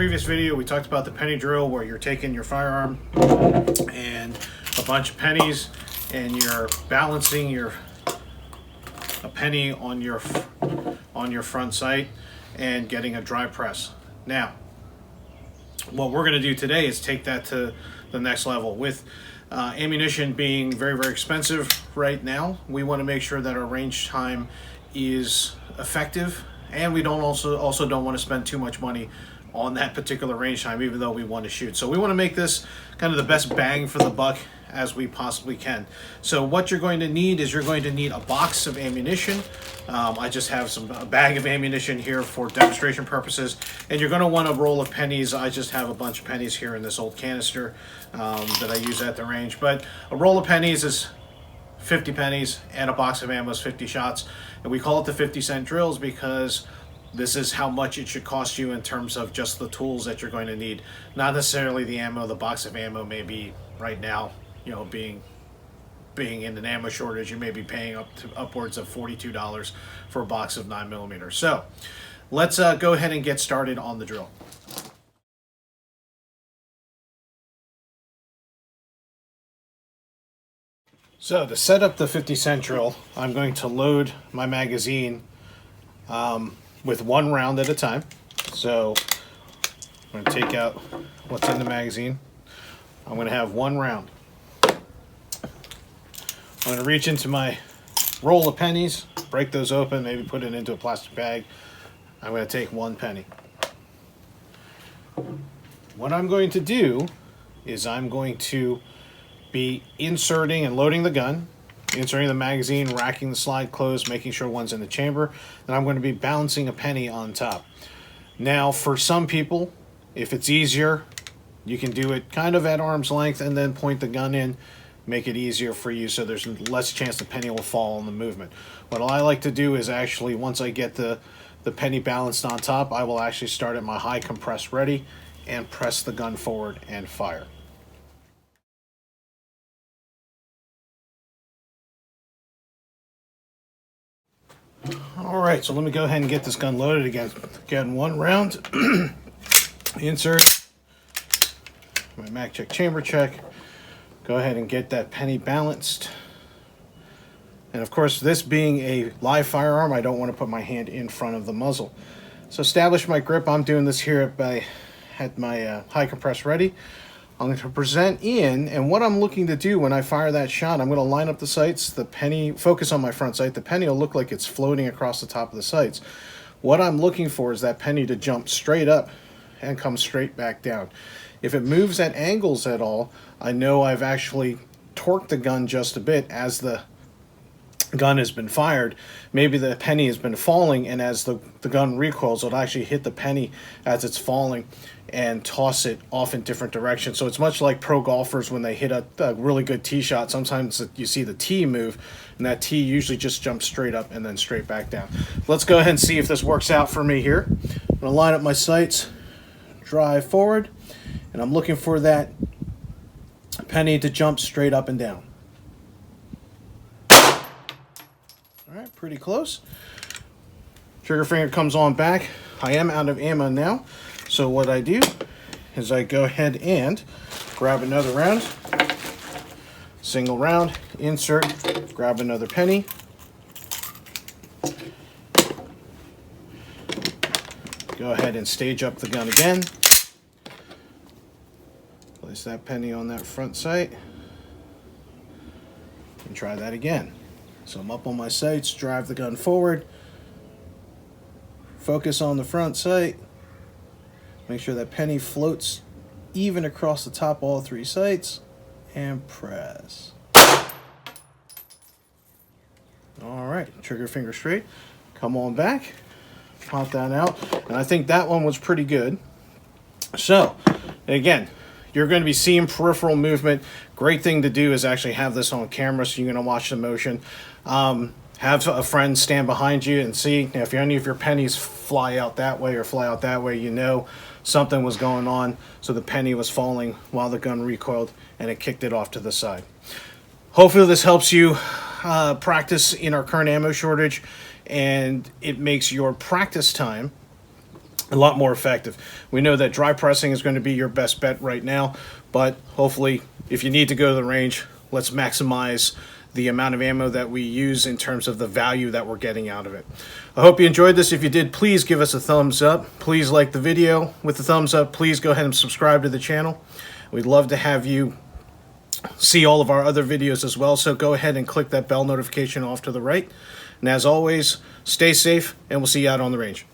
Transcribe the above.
previous video, we talked about the penny drill, where you're taking your firearm and a bunch of pennies and you're balancing a penny on your front sight and getting a dry press. Now, what we're going to do today is take that to the next level. With ammunition being very, very expensive right now, we want to make sure that our range time is effective, and we don't also don't want to spend too much money on that particular range time, even though we want to shoot. So we want to make this kind of the best bang for the buck as we possibly can. So what you're going to need is you're going to need a box of ammunition. I just have a bag of ammunition here for demonstration purposes, and you're going to want a roll of pennies. I just have a bunch of pennies here in this old canister that I use at the range. But a roll of pennies is 50 pennies, and a box of ammo is 50 shots. And we call it the 50-cent drills because this is how much it should cost you in terms of just the tools that you're going to need, not necessarily the ammo. The box of ammo may be, right now, you know, being in an ammo shortage, you may be paying upwards of $42 for a box of 9mm. So let's go ahead and get started on the drill. So to set up the 50-cent drill, I'm going to load my magazine with one round at a time. So I'm going to take out what's in the magazine. I'm going to have one round. I'm going to reach into my roll of pennies, break those open, maybe put it into a plastic bag. I'm going to take one penny. What I'm going to do is I'm going to be inserting and loading the gun, inserting the magazine, racking the slide closed, making sure one's in the chamber. Then I'm going to be balancing a penny on top. Now, for some people, if it's easier, you can do it kind of at arm's length and then point the gun in, make it easier for you so there's less chance the penny will fall in the movement. What I like to do is actually, once I get the penny balanced on top, I will actually start at my high compress ready and press the gun forward and fire. Alright, so let me go ahead and get this gun loaded again. Again, one round. Insert. My mag check, chamber check. Go ahead and get that penny balanced. And of course, this being a live firearm, I don't want to put my hand in front of the muzzle. So establish my grip. I'm doing this here at my high compress ready. I'm going to present in, and what I'm looking to do when I fire that shot, I'm going to line up the sights, the penny, focus on my front sight. The penny will look like it's floating across the top of the sights. What I'm looking for is that penny to jump straight up and come straight back down. If it moves at angles at all, I know I've actually torqued the gun just a bit as the gun has been fired. Maybe the penny has been falling, and as the gun recoils, it'll actually hit the penny as it's falling and toss it off in different directions. So it's much like pro golfers when they hit a really good tee shot. Sometimes you see the tee move, and that tee usually just jumps straight up and then straight back down. Let's go ahead and see if this works out for me here. I'm going to line up my sights, drive forward, and I'm looking for that penny to jump straight up and down. All right, pretty close. Trigger finger comes on back. I am out of ammo now, so what I do is I go ahead and grab another round, single round, insert, grab another penny, go ahead and stage up the gun again, place that penny on that front sight, and try that again. So I'm up on my sights, drive the gun forward, focus on the front sight, make sure that penny floats even across the top of all three sights, and press. Alright, trigger finger straight, come on back, pop that out, and I think that one was pretty good. So, again, you're going to be seeing peripheral movement. Great thing to do is actually have this on camera so you're going to watch the motion. Have a friend stand behind you and see if any of your pennies fly out that way or fly out that way, you know something was going on. So the penny was falling while the gun recoiled and it kicked it off to the side. Hopefully this helps you practice in our current ammo shortage, and it makes your practice time a lot more effective. We know that dry pressing is going to be your best bet right now, but hopefully if you need to go to the range, let's maximize the amount of ammo that we use in terms of the value that we're getting out of it. I hope you enjoyed this. If you did, please give us a thumbs up. Please like the video with the thumbs up. Please go ahead and subscribe to the channel. We'd love to have you see all of our other videos as well, so go ahead and click that bell notification off to the right. And as always, stay safe, and we'll see you out on the range.